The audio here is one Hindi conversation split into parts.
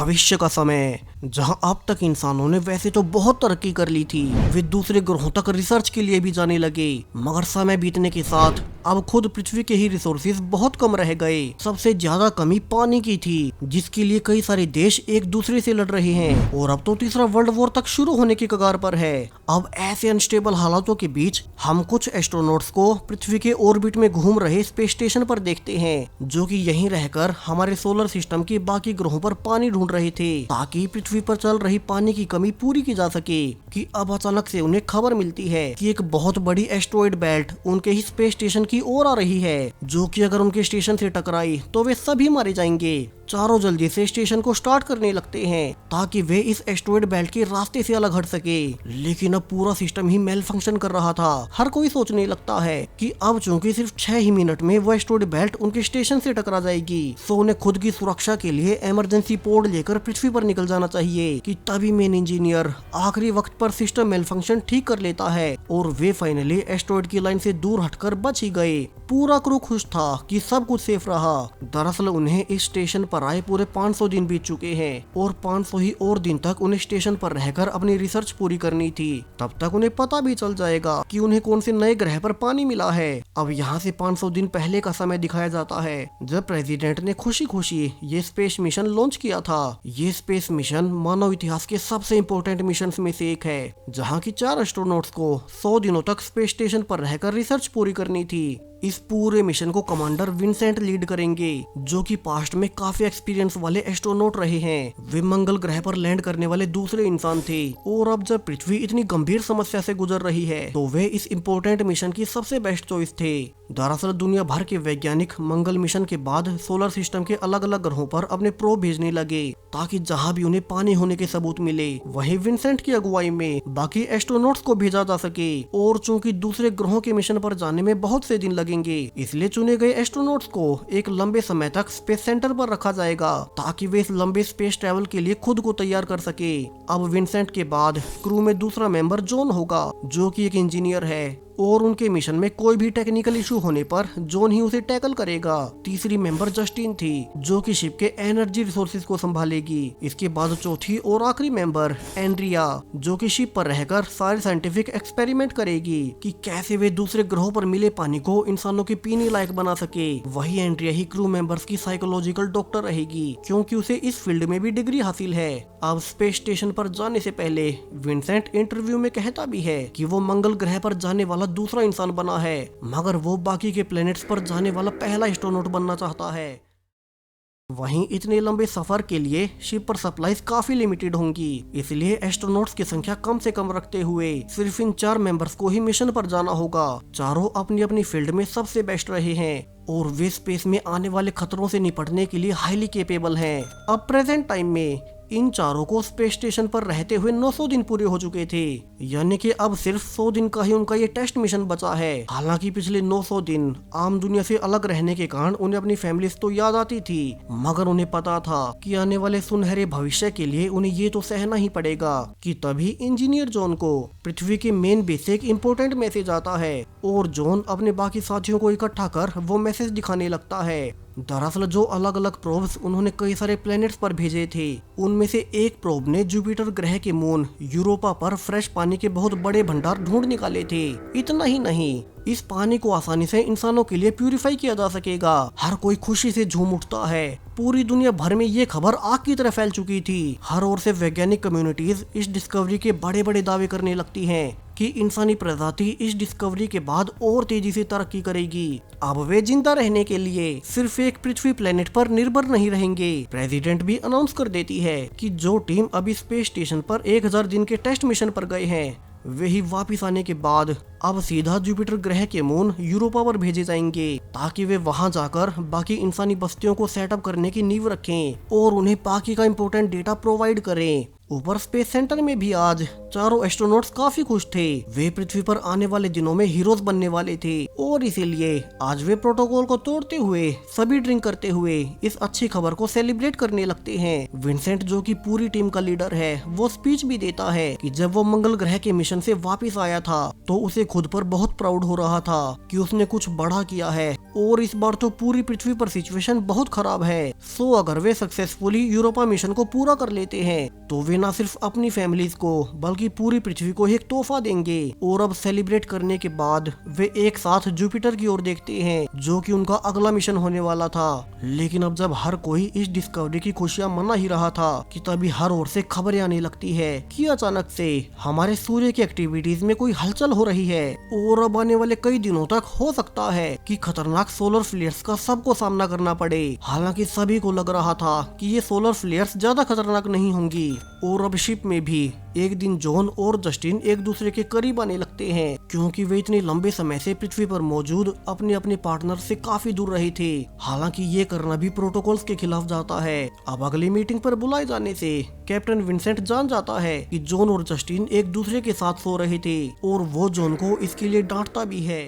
भविष्य का समय, जहां अब तक इंसानों ने वैसे तो बहुत तरक्की कर ली थी, वे दूसरे ग्रहों तक रिसर्च के लिए भी जाने लगे, मगर समय बीतने के साथ अब खुद पृथ्वी के ही रिसोर्सेज बहुत कम रह गए। सबसे ज्यादा कमी पानी की थी, जिसके लिए कई सारे देश एक दूसरे से लड़ रहे हैं और अब तो तीसरा वर्ल्ड वॉर तक शुरू होने की कगार पर है। अब ऐसे अनस्टेबल हालातों के बीच हम कुछ एस्ट्रोनॉट्स को पृथ्वी के ऑर्बिट में घूम रहे स्पेस स्टेशन पर देखते हैं, जो कि यहीं रहकर हमारे सोलर सिस्टम के बाकी ग्रहों पर पानी ढूंढ रहे थे, ताकि पृथ्वी पर चल रही पानी की कमी पूरी की जा सके। कि अब अचानक से उन्हें खबर मिलती है कि एक बहुत बड़ी एस्ट्रॉइड बेल्ट उनके ही स्पेस स्टेशन की ओर आ रही है, जो कि अगर उनके स्टेशन से टकराई तो वे सभी मारे जाएंगे। चारों जल्दी से स्टेशन को स्टार्ट करने लगते हैं ताकि वे इस एस्ट्रॉइड बेल्ट के रास्ते से अलग हट सके, लेकिन अब पूरा सिस्टम ही मेल फंक्शन कर रहा था। हर कोई सोचने लगता है कि अब चूंकि सिर्फ 6 ही मिनट में वो एस्ट्रॉइड बेल्ट उनके स्टेशन से टकरा जाएगी, तो उन्हें खुद की सुरक्षा के लिए इमरजेंसी पोर्ट लेकर पृथ्वी पर निकल जाना चाहिए। कि तभी मेन इंजीनियर आखिरी वक्त पर सिस्टम मेल फंक्शन ठीक कर लेता है और वे फाइनली एस्ट्रॉइड की लाइन से दूर हटकर बच ही गए। पूरा क्रू खुश था कि सब कुछ सेफ रहा। दरअसल उन्हें इस स्टेशन पर आए पूरे 500 दिन बीत चुके हैं और 500 ही और दिन तक उन्हें स्टेशन पर रहकर अपनी रिसर्च पूरी करनी थी। तब तक उन्हें पता भी चल जाएगा कि उन्हें कौन से नए ग्रह पर पानी मिला है। अब यहाँ से 500 दिन पहले का समय दिखाया जाता है, जब प्रेसिडेंट ने खुशी खुशी ये स्पेस मिशन लॉन्च किया था। ये स्पेस मिशन मानव इतिहास के सबसे इम्पोर्टेंट मिशन में से एक है, जहाँ की 4 एस्ट्रोनॉट्स को 100 दिनों तक स्पेस स्टेशन पर रहकर रिसर्च पूरी करनी थी। इस पूरे मिशन को कमांडर विंसेंट लीड करेंगे, जो कि पास्ट में काफी एक्सपीरियंस वाले एस्ट्रोनॉट रहे हैं। वे मंगल ग्रह पर लैंड करने वाले दूसरे इंसान थे और अब जब पृथ्वी इतनी गंभीर समस्या से गुजर रही है, तो वे इस इम्पोर्टेंट मिशन की सबसे बेस्ट चॉइस थे। दरअसल दुनिया भर के वैज्ञानिक मंगल मिशन के बाद सोलर सिस्टम के अलग अलग ग्रहों पर अपने प्रोब भेजने लगे, ताकि जहां भी उन्हें पानी होने के सबूत मिले, वहीं विंसेंट की अगुवाई में बाकी एस्ट्रोनॉट्स को भेजा जा सके। और चूंकि दूसरे ग्रहों के मिशन पर जाने में बहुत से दिन लगेंगे, इसलिए चुने गए एस्ट्रोनॉट्स को एक लंबे समय तक स्पेस सेंटर पर रखा जाएगा, ताकि वे इस लंबे स्पेस ट्रैवल के लिए खुद को तैयार कर सके। अब विंसेंट के बाद क्रू में दूसरा मेंबर जॉन होगा, जो कि एक इंजीनियर है और उनके मिशन में कोई भी टेक्निकल इशू होने पर जॉन ही उसे टैकल करेगा। तीसरी मेंबर जस्टिन थी, जो कि शिप के एनर्जी रिसोर्सेज को संभालेगी। इसके बाद चौथी और आखिरी मेंबर एंड्रिया, जो कि शिप पर रहकर सारे साइंटिफिक एक्सपेरिमेंट करेगी कि कैसे वे दूसरे ग्रहों पर मिले पानी को इंसानों के पीने लायक बना सके। वही एंड्रिया ही क्रू मेंबर्स की साइकोलॉजिकल डॉक्टर रहेगी, क्योंकि उसे इस फील्ड में भी डिग्री हासिल है। अब स्पेस स्टेशन पर जाने से पहले विंसेंट इंटरव्यू में कहता भी है कि वो मंगल ग्रह पर जाने वाला दूसरा इंसान बना है, मगर वो बाकी के प्लैनेट्स पर जाने वाला पहला एस्ट्रोनॉट बनना चाहता है। वहीं इतने लंबे सफर के लिए शिप पर सप्लाईज काफी लिमिटेड होंगी, इसलिए एस्ट्रोनॉट्स की संख्या कम से कम रखते हुए सिर्फ इन 4 मेंबर्स को ही मिशन पर जाना होगा। चारों अपनी अपनी फील्ड में सबसे बेस्ट रहे हैं और वे स्पेस में आने वाले खतरों से निपटने के लिए हाईली कैपेबल हैं। अब प्रेजेंट टाइम में इन चारों को स्पेस स्टेशन पर रहते हुए 900 दिन पूरे हो चुके थे, यानी कि अब सिर्फ 100 दिन का ही उनका ये टेस्ट मिशन बचा है। हालांकि पिछले 900 दिन आम दुनिया से अलग रहने के कारण उन्हें अपनी फैमिलीज तो याद आती थी, मगर उन्हें पता था कि आने वाले सुनहरे भविष्य के लिए उन्हें ये तो सहना ही पड़ेगा। कि तभी इंजीनियर जॉन को पृथ्वी के मेन बेस से एक इम्पोर्टेंट मैसेज आता है और जॉन अपने बाकी साथियों को इकट्ठा कर वो मैसेज दिखाने लगता है। दरअसल जो अलग अलग प्रोब्स उन्होंने कई सारे प्लैनेट्स पर भेजे थे, उनमें से एक प्रोब ने जुपिटर ग्रह के मून यूरोपा पर फ्रेश पानी के बहुत बड़े भंडार ढूंढ निकाले थे। इतना ही नहीं, इस पानी को आसानी से इंसानों के लिए प्यूरिफाई किया जा सकेगा। हर कोई खुशी से झूम उठता है। पूरी दुनिया भर में ये खबर आग की तरह फैल चुकी थी। हर ओर से वैज्ञानिक कम्युनिटीज इस डिस्कवरी के बड़े बड़े दावे करने लगती हैं कि इंसानी प्रजाति इस डिस्कवरी के बाद और तेजी से तरक्की करेगी। अब वे जिंदा रहने के लिए सिर्फ एक पृथ्वी प्लेनेट पर निर्भर नहीं रहेंगे। प्रेसिडेंट भी अनाउंस कर देती है कि जो टीम अभी स्पेस स्टेशन पर 1000 दिन के टेस्ट मिशन पर गए हैं, वे ही वापिस आने के बाद अब सीधा जुपिटर ग्रह के मून यूरोपा पर भेजे जाएंगे, ताकि वे वहां जाकर बाकी इंसानी बस्तियों को सेटअप करने की नींव रखें और उन्हें बाकी का इम्पोर्टेंट डेटा प्रोवाइड करें। ऊपर स्पेस सेंटर में भी आज चारों एस्ट्रोनॉट्स काफी खुश थे। वे पृथ्वी पर आने वाले दिनों में हीरोज बनने वाले थे और इसीलिए आज वे प्रोटोकॉल को तोड़ते हुए सभी ड्रिंक करते हुए इस अच्छी खबर को सेलिब्रेट करने लगते हैं। विंसेंट, जो कि पूरी टीम का लीडर है, वो स्पीच भी देता है कि जब वो मंगल ग्रह के मिशन से वापस आया था तो उसे खुद पर बहुत प्राउड हो रहा था कि उसने कुछ बड़ा किया है और इस बार तो पूरी पृथ्वी पर सिचुएशन बहुत खराब है। सो अगर वे सक्सेसफुली यूरोपा मिशन को पूरा कर लेते हैं तो वे न सिर्फ अपनी फैमिलीज को बल्कि पूरी पृथ्वी को एक तोहफा देंगे। और अब सेलिब्रेट करने के बाद वे एक साथ जुपिटर की ओर देखते हैं, जो कि उनका अगला मिशन होने वाला था। लेकिन अब जब हर कोई इस डिस्कवरी की खुशियां मना ही रहा था कि तभी हर ओर से खबरें आने लगती है कि अचानक से हमारे सूर्य की एक्टिविटीज में कोई हलचल हो रही है और अब आने वाले कई दिनों तक हो सकता है कि खतरनाक सोलर फ्लेयर्स का सबको सामना करना पड़े। हालांकि सभी को लग रहा था कि ये सोलर फ्लेयर्स ज्यादा खतरनाक नहीं होंगी। और अब शिप में भी एक दिन जॉन और जस्टिन एक दूसरे के करीब आने लगते हैं, क्योंकि वे इतने लंबे समय से पृथ्वी पर मौजूद अपने अपने पार्टनर से काफी दूर रहे थे। हालांकि ये करना भी प्रोटोकॉल्स के खिलाफ जाता है। अब अगली मीटिंग पर बुलाए जाने से कैप्टन विंसेंट जान जाता है कि जॉन और जस्टिन एक दूसरे के साथ सो रहे थे और वो जॉन को इसके लिए डांटता भी है।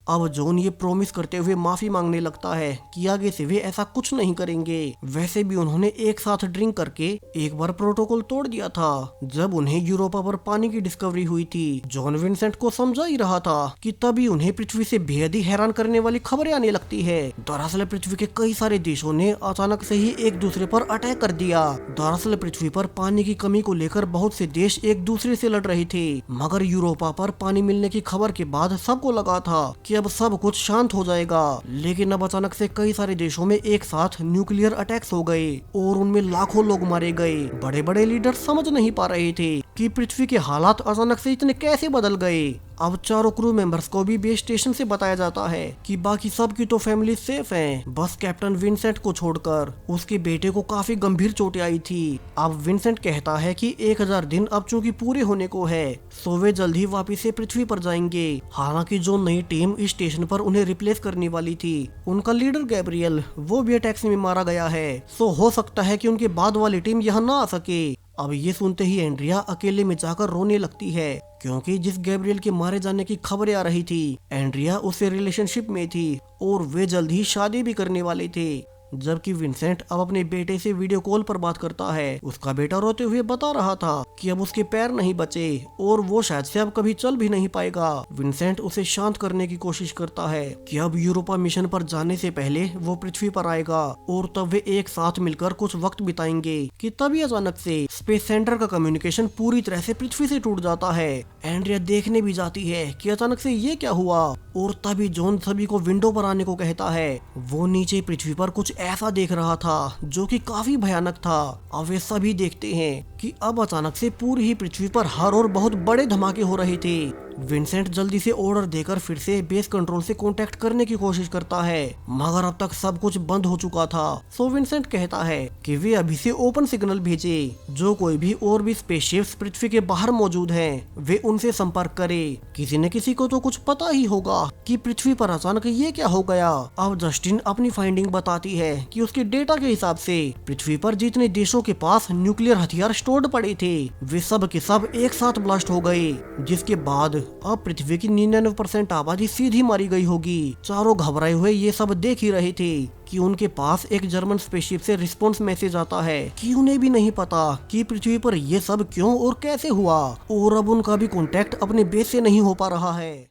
अब जॉन ये प्रॉमिस करते हुए माफी मांगने लगता है कि आगे से वे ऐसा कुछ नहीं करेंगे। वैसे भी उन्होंने एक साथ ड्रिंक करके एक बार प्रोटोकॉल तोड़ दिया था जब उन्हें यूरोपा पर पानी की डिस्कवरी हुई थी। जॉन विंसेंट को समझा ही रहा था कि तभी उन्हें पृथ्वी से बेहद ही हैरान करने वाली खबरें आने लगती है। दरअसल पृथ्वी के कई सारे देशों ने अचानक से ही एक दूसरे पर अटैक कर दिया। दरअसल पृथ्वी पर पानी की कमी को लेकर बहुत से देश एक दूसरे से लड़ रहे थे, मगर यूरोपा पर पानी मिलने की खबर के बाद सबको लगा था कि अब सब कुछ शांत हो जाएगा। लेकिन अब अचानक से कई सारे देशों में एक साथ न्यूक्लियर अटैक्स हो गए और उनमें लाखों लोग मारे गए। बड़े बड़े लीडर समझ नहीं पा रहे थे कि पृथ्वी के हालात अचानक से इतने कैसे बदल गए। अब चारों क्रू मेंबर्स को भी बेस स्टेशन से बताया जाता है कि बाकी सब की तो फैमिली सेफ हैं, बस कैप्टन विंसेंट को छोड़कर। उसके बेटे को काफी गंभीर चोटें आई थी। अब विंसेंट कहता है कि 1000 दिन अब चूंकि पूरे होने को है, सो वे जल्द ही वापिस से पृथ्वी पर जाएंगे। हालांकि जो नई टीम इस स्टेशन पर उन्हें रिप्लेस करने वाली थी, उनका लीडर गैब्रियल, वो भी अटैक्स में मारा गया है। सो हो सकता है कि उनके बाद वाली टीम यहाँ ना आ सके। अब ये सुनते ही एंड्रिया अकेले में जाकर रोने लगती है, क्योंकि जिस गैब्रियल के मारे जाने की खबरें आ रही थी, एंड्रिया उससे रिलेशनशिप में थी और वे जल्द ही शादी भी करने वाले थे। जबकि विंसेंट अब अपने बेटे से वीडियो कॉल पर बात करता है। उसका बेटा रोते हुए बता रहा था कि अब उसके पैर नहीं बचे और वो शायद से अब कभी चल भी नहीं पाएगा। विंसेंट उसे शांत करने की कोशिश करता है कि अब यूरोपा मिशन पर जाने से पहले वो पृथ्वी पर आएगा और तब वे एक साथ मिलकर कुछ वक्त बिताएंगे। कि तभी अचानक से स्पेस सेंटर का कम्युनिकेशन पूरी तरह से पृथ्वी से टूट जाता है। एंड्रिया देखने भी जाती है कि अचानक से ये क्या हुआ और तभी जॉन सभी को विंडो पर आने को कहता है। वो नीचे पृथ्वी पर कुछ ऐसा देख रहा था जो कि काफी भयानक था। अब वे सभी देखते हैं कि अब अचानक से पूरी ही पृथ्वी पर हर ओर बहुत बड़े धमाके हो रहे थे। विंसेंट जल्दी से ऑर्डर देकर फिर से बेस कंट्रोल से कांटेक्ट करने की कोशिश करता है, मगर अब तक सब कुछ बंद हो चुका था। सो विंसेंट कहता है कि वे अभी से ओपन सिग्नल भेजे, जो कोई भी और भी स्पेसशिप्स पृथ्वी के बाहर मौजूद हैं, वे उनसे संपर्क करे। किसी न किसी को तो कुछ पता ही होगा कि पृथ्वी पर अचानक ये क्या हो गया। अब जस्टिन अपनी फाइंडिंग बताती है कि उसके डेटा के हिसाब से पृथ्वी पर जितने देशों के पास न्यूक्लियर हथियार स्टोर्ड पड़े थे, वे सब के सब एक साथ ब्लास्ट हो गए, जिसके बाद अब पृथ्वी की 99% आबादी सीधी मारी गई होगी। चारों घबराए हुए ये सब देख ही रहे थे कि उनके पास एक जर्मन स्पेसशिप से रिस्पॉन्स मैसेज आता है कि उन्हें भी नहीं पता कि पृथ्वी पर ये सब क्यों और कैसे हुआ, और अब उनका भी कांटेक्ट अपने बेस से नहीं हो पा रहा है।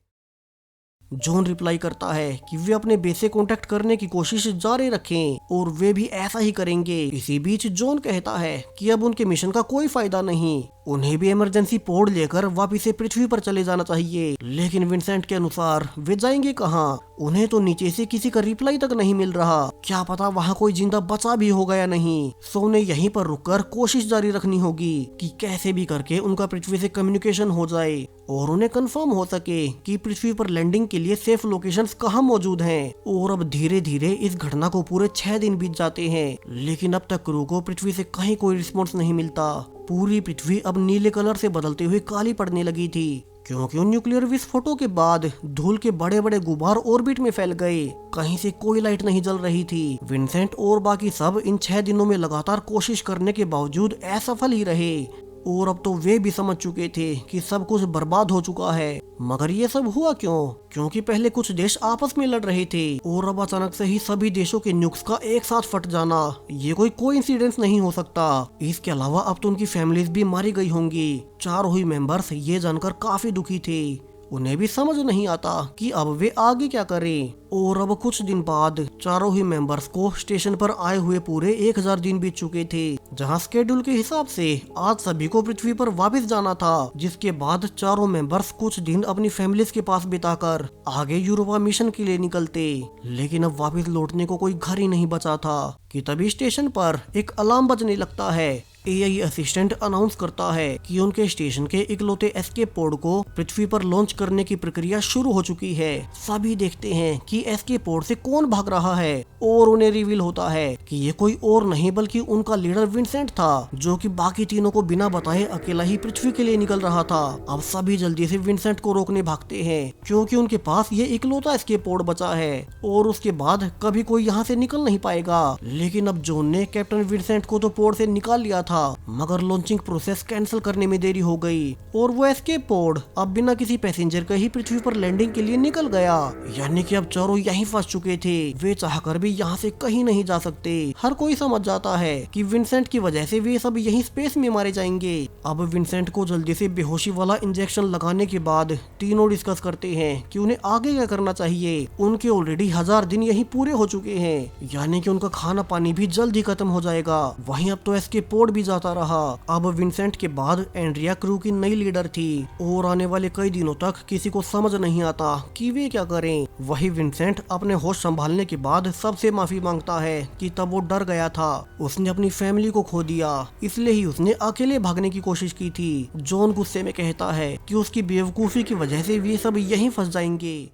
जॉन रिप्लाई करता है कि वे अपने बेस से कांटेक्ट करने की कोशिश जारी रखें और वे भी ऐसा ही करेंगे। इसी बीच जॉन कहता है कि अब उनके मिशन का कोई फायदा नहीं, उन्हें भी इमरजेंसी पोड लेकर वापिस से पृथ्वी पर चले जाना चाहिए। लेकिन विंसेंट के अनुसार वे जाएंगे कहाँ? उन्हें तो नीचे से किसी का रिप्लाई तक नहीं मिल रहा, क्या पता वहाँ कोई जिंदा बचा भी हो गया नहीं। सो उन्हें यहीं पर रुककर कोशिश जारी रखनी होगी कि कैसे भी करके उनका पृथ्वी से कम्युनिकेशन हो जाए और उन्हें कंफर्म हो सके कि पृथ्वी पर लैंडिंग के लिए सेफ लोकेशंस कहाँ मौजूद हैं। और अब धीरे धीरे इस घटना को पूरे 6 दिन बीत जाते हैं, लेकिन अब तक क्रू को पृथ्वी से कहीं कोई रिस्पॉन्स नहीं मिलता। पूरी पृथ्वी अब नीले कलर से बदलते हुए काली पड़ने लगी थी, क्योंकि उन न्यूक्लियर विस्फोटों के बाद धूल के बड़े बड़े गुबार ऑर्बिट में फैल गए। कहीं से कोई लाइट नहीं जल रही थी। विंसेंट और बाकी सब इन 6 दिनों में लगातार कोशिश करने के बावजूद असफल ही रहे, और अब तो वे भी समझ चुके थे कि सब कुछ बर्बाद हो चुका है। मगर ये सब हुआ क्यों? क्योंकि पहले कुछ देश आपस में लड़ रहे थे और अब अचानक से ही सभी देशों के न्यूक्स का एक साथ फट जाना, ये कोई कोइंसिडेंस नहीं हो सकता। इसके अलावा अब तो उनकी फैमिलीज भी मारी गई होंगी। चारों ही मेंबर्स ये जानकर काफी दुखी थे। उन्हें भी समझ नहीं आता कि अब वे आगे क्या करें। और अब कुछ दिन बाद चारों ही मेंबर्स को स्टेशन पर आए हुए पूरे 1000 दिन बीत चुके थे, जहां स्केड्यूल के हिसाब से आज सभी को पृथ्वी पर वापस जाना था। जिसके बाद चारों मेंबर्स कुछ दिन अपनी फैमिलीज के पास बिताकर आगे यूरोपा मिशन के लिए निकलते। लेकिन अब वापस लौटने को कोई घर ही नहीं बचा था कि तभी स्टेशन पर एक अलार्म बजने लगता है। एआई असिस्टेंट अनाउंस करता है कि उनके स्टेशन के इकलौते एस्केप पोड को पृथ्वी पर लॉन्च करने की प्रक्रिया शुरू हो चुकी है। सभी देखते हैं कि एस्केप पोड से कौन भाग रहा है और उन्हें रिवील होता है कि ये कोई और नहीं बल्कि उनका लीडर विंसेंट था, जो कि बाकी तीनों को बिना बताए अकेला ही पृथ्वी के लिए निकल रहा था। अब सभी जल्दी से विंसेंट को रोकने भागते हैं क्योंकि उनके पास ये इकलौता एस्केप पोड बचा है और उसके बाद कभी कोई यहाँ से निकल नहीं पाएगा। लेकिन अब जॉन ने कैप्टन विंसेंट को तो पोड से निकाल लिया था, मगर लॉन्चिंग प्रोसेस कैंसिल करने में देरी हो गई और वो एस्केप पोड अब बिना किसी पैसेंजर के ही पृथ्वी पर लैंडिंग के लिए निकल गया। यानी कि अब चारों यहीं फंस चुके थे, वे चाहकर भी यहाँ से कहीं नहीं जा सकते। हर कोई समझ जाता है कि विंसेंट की वजह से वे सब यहीं स्पेस में मारे जाएंगे। अब विंसेंट को जल्दी से बेहोशी वाला इंजेक्शन लगाने के बाद तीनों डिस्कस करते हैं कि उन्हें आगे क्या करना चाहिए। उनके ऑलरेडी 1000 दिन यहीं पूरे हो चुके हैं, यानी कि उनका खाना पानी भी जल्द ही खत्म हो जाएगा। वहीं अब तो एस्केप पोड भी जाता रहा। अब विंसेंट के बाद एंड्रिया क्रू की नई लीडर थी और आने वाले कई दिनों तक किसी को समझ नहीं आता कि वे क्या करें। वही विंसेंट अपने होश संभालने के बाद सबसे माफी मांगता है कि तब वो डर गया था, उसने अपनी फैमिली को खो दिया, इसलिए ही उसने अकेले भागने की कोशिश की थी। जॉन गुस्से में कहता है कि उसकी बेवकूफी की वजह से वे सब यहीं फंस जाएंगे।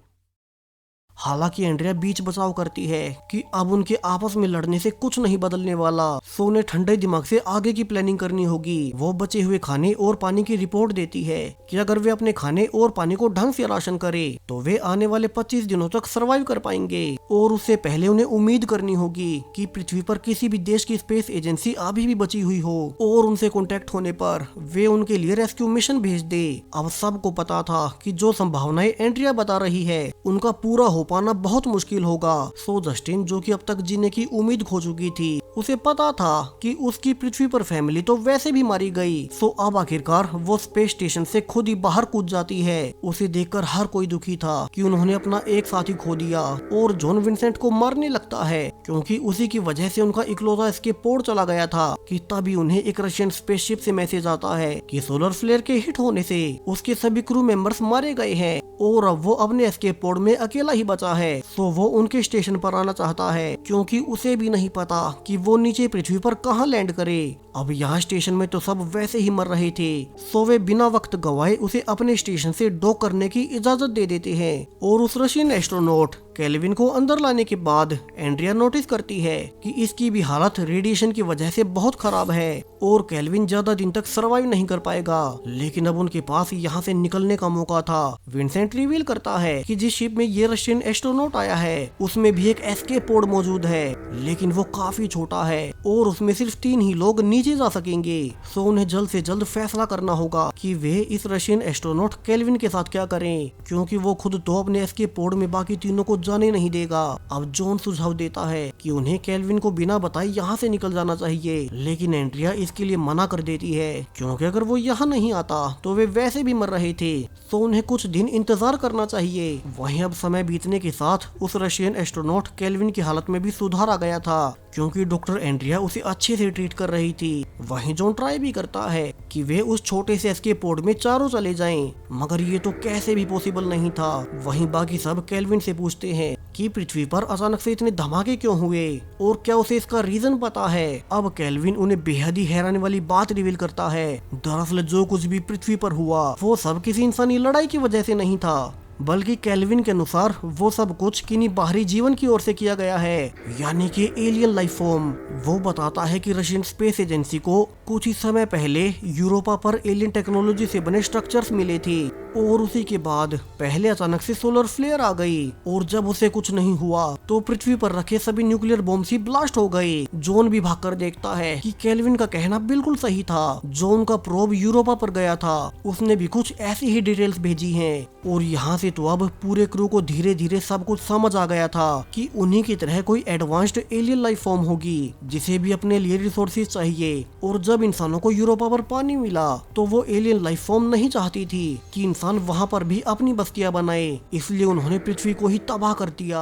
हालांकि एंड्रिया बीच बचाव करती है कि अब उनके आपस में लड़ने से कुछ नहीं बदलने वाला, सो उन्हें ठंडे दिमाग से आगे की प्लानिंग करनी होगी। वो बचे हुए खाने और पानी की रिपोर्ट देती है कि अगर वे अपने खाने और पानी को ढंग से राशन करे तो वे आने वाले 25 दिनों तक सरवाइव कर पाएंगे। और उससे पहले उन्हें उम्मीद करनी होगी कि पृथ्वी पर किसी भी देश की स्पेस एजेंसी अभी भी बची हुई हो और उनसे कॉन्टेक्ट होने पर वे उनके लिए रेस्क्यू मिशन भेज दे। अब सबको पता था कि जो संभावनाएं एंड्रिया बता रही है उनका पूरा हो पाना बहुत मुश्किल होगा। सो जस्टिन, जो कि अब तक जीने की उम्मीद खो चुकी थी, उसे पता था कि उसकी पृथ्वी पर फैमिली तो वैसे भी मारी गई। सो अब आखिरकार वो स्पेस स्टेशन से खुद ही बाहर कूद जाती है। उसे देखकर हर कोई दुखी था कि उन्होंने अपना एक साथी खो दिया और जॉन विंसेंट को मारने लगता है क्योंकि उसी की वजह से उनका इकलौता एस्केप पोड चला गया था। कि तभी उन्हें एक रशियन स्पेसशिप से मैसेज आता है कि सोलर फ्लेयर के हिट होने से उसके सभी क्रू मेंबर्स मारे गए हैं और अब वो अपने एस्केप पोड में अकेला ही बचा है। सो वो उनके स्टेशन पर आना चाहता है क्योंकि उसे भी नहीं पता कि वो नीचे पृथ्वी पर कहां लैंड करे। अब यहाँ स्टेशन में तो सब वैसे ही मर रहे थे, सो वे बिना वक्त गवाए उसे अपने स्टेशन से डॉक करने की इजाजत दे देते हैं। और उस रशियन एस्ट्रोनॉट केल्विन को अंदर लाने के बाद एंड्रिया नोटिस करती है कि इसकी भी हालत रेडिएशन की वजह से बहुत खराब है और केल्विन ज्यादा दिन तक सरवाइव नहीं कर पाएगा। लेकिन अब उनके पास यहाँ से निकलने का मौका था। विंसेंट रिवील करता है कि जिस शिप में ये रशियन एस्ट्रोनॉट आया है उसमें भी एक एस्केप पोड मौजूद है, लेकिन वो काफी छोटा है और उसमें सिर्फ 3 ही लोग नीचे जा सकेंगे। सो उन्हें जल्द से जल्द फैसला करना होगा कि वे इस रशियन एस्ट्रोनॉट केल्विन के साथ क्या करें, क्योंकि वो खुद तो अपने एस्केप पोड में बाकी तीनों को जाने नहीं देगा। अब जॉन सुझाव देता है कि उन्हें केल्विन को बिना बताए यहाँ से निकल जाना चाहिए, लेकिन एंड्रिया इसके लिए मना कर देती है क्योंकि अगर वो यहाँ नहीं आता तो वे वैसे भी मर रहे थे, तो उन्हें कुछ दिन इंतजार करना चाहिए। वहीं अब समय बीतने के साथ उस रशियन एस्ट्रोनॉट केल्विन की हालत में भी सुधार आ गया था क्योंकि डॉक्टर एंड्रिया उसे अच्छे से ट्रीट कर रही थी। वहीं जॉन ट्राई भी करता है कि वे उस छोटे से एस्केप पोड में चारों चले जाएं, मगर ये तो कैसे भी पॉसिबल नहीं था। वहीं बाकी सब केल्विन से पूछते हैं कि पृथ्वी पर अचानक से इतने धमाके क्यों हुए और क्या उसे इसका रीजन पता है। अब केल्विन उन्हें बेहद ही हैरानी वाली बात रिवील करता है, दरअसल जो कुछ भी पृथ्वी पर हुआ वो सब किसी इंसानी लड़ाई की वजह से नहीं था, बल्कि केल्विन के अनुसार वो सब कुछ किन्हीं बाहरी जीवन की ओर से किया गया है, यानी कि एलियन लाइफ फॉर्म। वो बताता है कि रशियन स्पेस एजेंसी को कुछ ही समय पहले यूरोपा पर एलियन टेक्नोलॉजी से बने स्ट्रक्चर्स मिले थे और उसी के बाद पहले अचानक से सोलर फ्लेयर आ गई और जब उसे कुछ नहीं हुआ तो पृथ्वी पर रखे सभी न्यूक्लियर बॉम्ब्स ही ब्लास्ट हो गए। जॉन भी भागकर देखता है कि केल्विन का कहना बिल्कुल सही था। जॉन का प्रोब यूरोपा पर गया था, उसने भी कुछ ऐसी ही डिटेल्स भेजी हैं और यहाँ से तो अब पूरे क्रू को धीरे धीरे सब कुछ समझ आ गया था कि उन्हीं की तरह कोई एडवांस्ड एलियन लाइफ फॉर्म होगी जिसे भी अपने लिए रिसोर्सेज चाहिए। और जब इंसानों को यूरोपा पर पानी मिला तो वो एलियन लाइफ फॉर्म नहीं चाहती थी कि इंसान वहाँ पर भी अपनी बस्तियां बनाए, इसलिए उन्होंने पृथ्वी को ही तबाह कर दिया।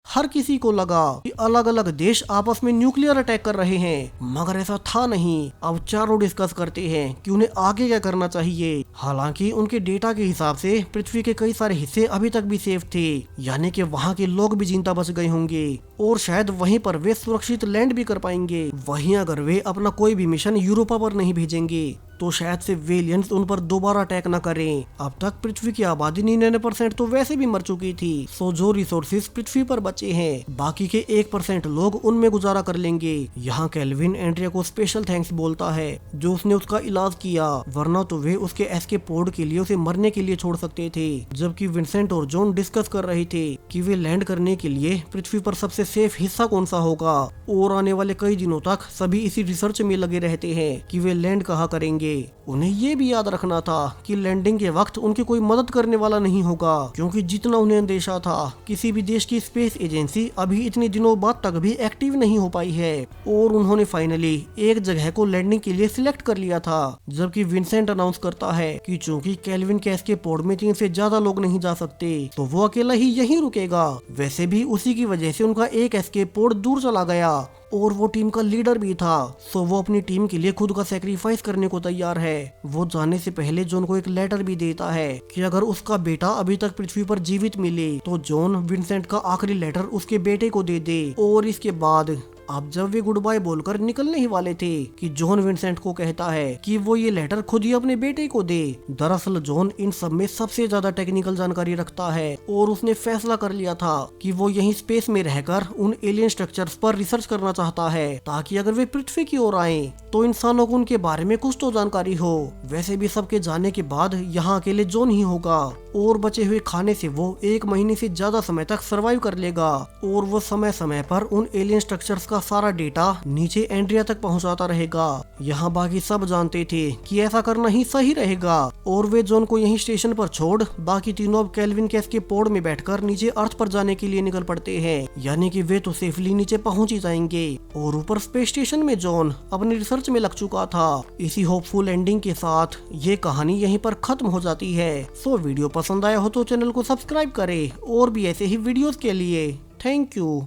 हर किसी को लगा कि अलग अलग देश आपस में न्यूक्लियर अटैक कर रहे हैं, मगर ऐसा था नहीं। अब चारों डिस्कस करते हैं कि उन्हें आगे क्या करना चाहिए। हालांकि उनके डेटा के हिसाब से पृथ्वी के कई सारे हिस्से अभी तक भी सेफ थे, यानी कि वहाँ के लोग भी जिंदा बच गए होंगे और शायद वहीं पर वे सुरक्षित लैंड भी कर पाएंगे। वहीं अगर वे अपना कोई भी मिशन यूरोपा पर नहीं भेजेंगे तो शायद से वेलियंस उन पर दोबारा अटैक न करें। अब तक पृथ्वी की आबादी 99% तो वैसे भी मर चुकी थी, सो जो रिसोर्सेज पृथ्वी पर बचे हैं बाकी के 1% लोग उनमें गुजारा कर लेंगे। यहाँ केल्विन एंड्रिया को स्पेशल थैंक्स बोलता है जो उसने उसका इलाज किया, वरना तो वे उसके एस्केप पोड के लिए उसे मरने के लिए छोड़ सकते थे। जबकि विंसेंट और जॉन डिस्कस कर रहे थे कि वे लैंड करने के लिए पृथ्वी पर सबसे सेफ हिस्सा कौन सा होगा, और आने वाले कई दिनों तक सभी इसी रिसर्च में लगे रहते हैं कि वे लैंड कहाँ करेंगे। उन्हें ये भी याद रखना था कि लैंडिंग के वक्त उनकी कोई मदद करने वाला नहीं होगा, क्योंकि जितना उन्हें अंदेशा था किसी भी देश की स्पेस एजेंसी अभी इतने दिनों बाद तक भी एक्टिव नहीं हो पाई है। और उन्होंने फाइनली एक जगह को लैंडिंग के लिए सिलेक्ट कर लिया था। जबकि विंसेंट अनाउंस करता है कि चूंकि केल्विन के एस्केप पोड में 3 से ज्यादा लोग नहीं जा सकते तो वो अकेला ही यहीं रुकेगा। वैसे भी उसी की वजह से उनका एक एस्केप पोड दूर चला गया और वो टीम का लीडर भी था, सो वो अपनी टीम के लिए खुद का सैक्रिफाइस करने को तैयार है। वो जाने से पहले जॉन को एक लेटर भी देता है कि अगर उसका बेटा अभी तक पृथ्वी पर जीवित मिले तो जॉन विंसेंट का आखिरी लेटर उसके बेटे को दे दे। और इसके बाद अब जब वे गुड बाय बोलकर निकलने ही वाले थे कि जॉन विंसेंट को कहता है कि वो ये लेटर खुद ही अपने बेटे को दे। दरअसल जॉन इन सब में सबसे ज्यादा टेक्निकल जानकारी रखता है और उसने फैसला कर लिया था कि वो यहीं स्पेस में रहकर उन एलियन स्ट्रक्चर्स पर रिसर्च करना चाहता है, ताकि अगर वे पृथ्वी की ओर आए तो इंसानों को उनके बारे में कुछ तो जानकारी हो। वैसे भी सबके जाने के बाद यहाँ अकेले जॉन ही होगा और बचे हुए खाने से वो 1 महीने से ज्यादा समय तक सरवाइव कर लेगा। और वो समय समय पर उन एलियन स्ट्रक्चर्स का सारा डेटा नीचे एंड्रिया तक पहुंचाता रहेगा। यहाँ बाकी सब जानते थे कि ऐसा करना ही सही रहेगा और वे जॉन को यहीं स्टेशन पर छोड़ बाकी तीनों अब केल्विन के एस्केप पोड में बैठकर नीचे अर्थ पर जाने के लिए निकल पड़ते हैं, यानी कि वे तो सेफली नीचे पहुंच ही जाएंगे। और ऊपर स्पेस स्टेशन में जॉन अपनी रिसर्च में लग चुका था। इसी होपफुल एंडिंग के साथ ये कहानी यहीं पर खत्म हो जाती है। सो वीडियो पसंद आया हो तो चैनल को सब्सक्राइब करें और भी ऐसे ही वीडियोस के लिए। Thank you.